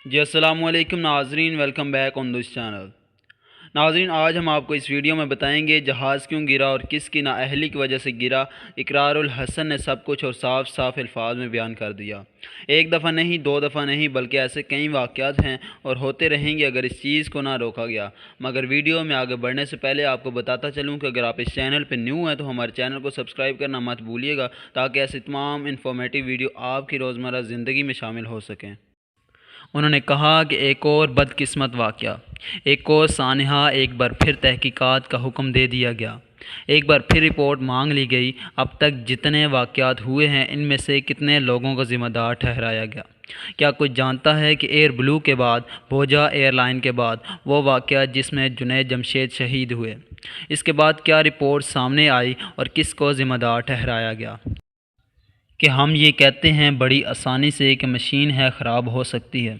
جی السلام علیکم ناظرین، welcome back on this channel. ناظرین، آج ہم آپ کو اس ویڈیو میں بتائیں گے جہاز کیوں گرا اور کس کی نااہلی کی وجہ سے گرا۔ اقرار الحسن نے سب کچھ اور صاف صاف الفاظ میں بیان کر دیا۔ ایک دفعہ نہیں، دو دفعہ نہیں، بلکہ ایسے کئی واقعات ہیں اور ہوتے رہیں گے اگر اس چیز کو نہ روکا گیا۔ مگر ویڈیو میں آگے بڑھنے سے پہلے آپ کو بتاتا چلوں کہ اگر آپ اس چینل پہ نیو ہیں تو ہمارے چینل کو سبسکرائب کرنا مت بھولیے گا، تاکہ ایسے تمام انفارمیٹیو ویڈیو آپ کی روزمرہ زندگی میں شامل ہو سکیں۔ انہوں نے کہا کہ ایک اور بدقسمت واقعہ، ایک اور سانحہ، ایک بار پھر تحقیقات کا حکم دے دیا گیا، ایک بار پھر رپورٹ مانگ لی گئی۔ اب تک جتنے واقعات ہوئے ہیں ان میں سے کتنے لوگوں کو ذمہ دار ٹھہرایا گیا؟ کیا کوئی جانتا ہے کہ ایئر بلو کے بعد، بھوجا ایئر لائن کے بعد، وہ واقعہ جس میں جنید جمشید شہید ہوئے، اس کے بعد کیا رپورٹ سامنے آئی اور کس کو ذمہ دار ٹھہرایا گیا؟ کہ ہم یہ کہتے ہیں بڑی آسانی سے کہ مشین ہے، خراب ہو سکتی ہے۔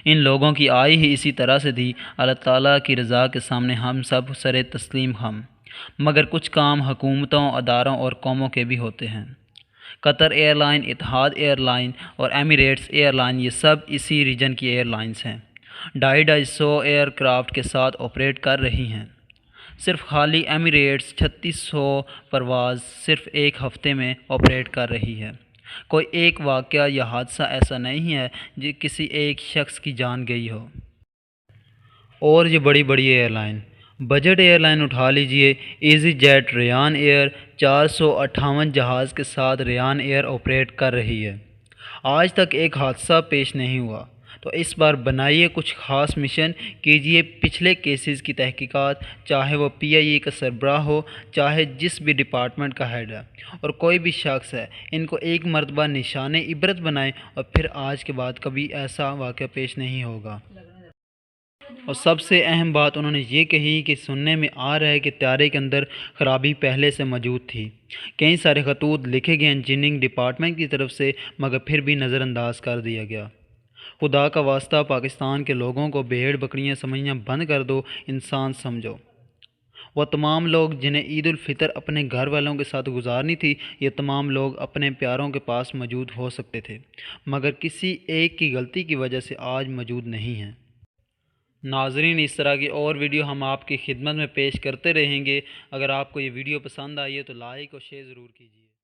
ان لوگوں کی آئی ہی اسی طرح سے تھی۔ اللہ تعالیٰ کی رضا کے سامنے ہم سب سر تسلیم ہم، مگر کچھ کام حکومتوں، اداروں اور قوموں کے بھی ہوتے ہیں۔ قطر ایئر لائن، اتحاد ایئر لائن اور ایمریٹس ایئر لائن، یہ سب اسی ریجن کی ایئر لائنز ہیں۔ 250 ایئر کرافٹ کے ساتھ آپریٹ کر رہی ہیں۔ صرف خالی ایمریٹس 3600 پرواز صرف ایک ہفتے میں آپریٹ کر رہی ہے۔ کوئی ایک واقعہ یا حادثہ ایسا نہیں ہے جو کسی ایک شخص کی جان گئی ہو۔ اور یہ بڑی بڑی airline, budget airline اٹھا لیجئے، ایزی جیٹ، ریان ایئر، 458 جہاز کے ساتھ ریان ایئر آپریٹ کر رہی ہے۔ آج تک ایک حادثہ پیش نہیں ہوا۔ تو اس بار بنائیے کچھ خاص مشن، کیجئے پچھلے کیسز کی تحقیقات، چاہے وہ پی آئی اے کا سربراہ ہو، چاہے جس بھی ڈپارٹمنٹ کا ہیڈ ہے اور کوئی بھی شخص ہے، ان کو ایک مرتبہ نشان عبرت بنائیں اور پھر آج کے بعد کبھی ایسا واقعہ پیش نہیں ہوگا۔ اور سب سے اہم بات انہوں نے یہ کہی کہ سننے میں آ رہا ہے کہ طیارے کے اندر خرابی پہلے سے موجود تھی۔ کئی سارے خطوط لکھے گئے انجینئرنگ ڈپارٹمنٹ کی طرف سے، مگر پھر بھی نظر انداز کر دیا گیا۔ خدا کا واسطہ، پاکستان کے لوگوں کو بھیڑ بکریاں سمجھنا بند کر دو، انسان سمجھو۔ وہ تمام لوگ جنہیں عید الفطر اپنے گھر والوں کے ساتھ گزارنی تھی، یہ تمام لوگ اپنے پیاروں کے پاس موجود ہو سکتے تھے، مگر کسی ایک کی غلطی کی وجہ سے آج موجود نہیں ہیں۔ ناظرین، اس طرح کی اور ویڈیو ہم آپ کی خدمت میں پیش کرتے رہیں گے۔ اگر آپ کو یہ ویڈیو پسند آئی ہے تو لائک اور شیئر ضرور کیجیے۔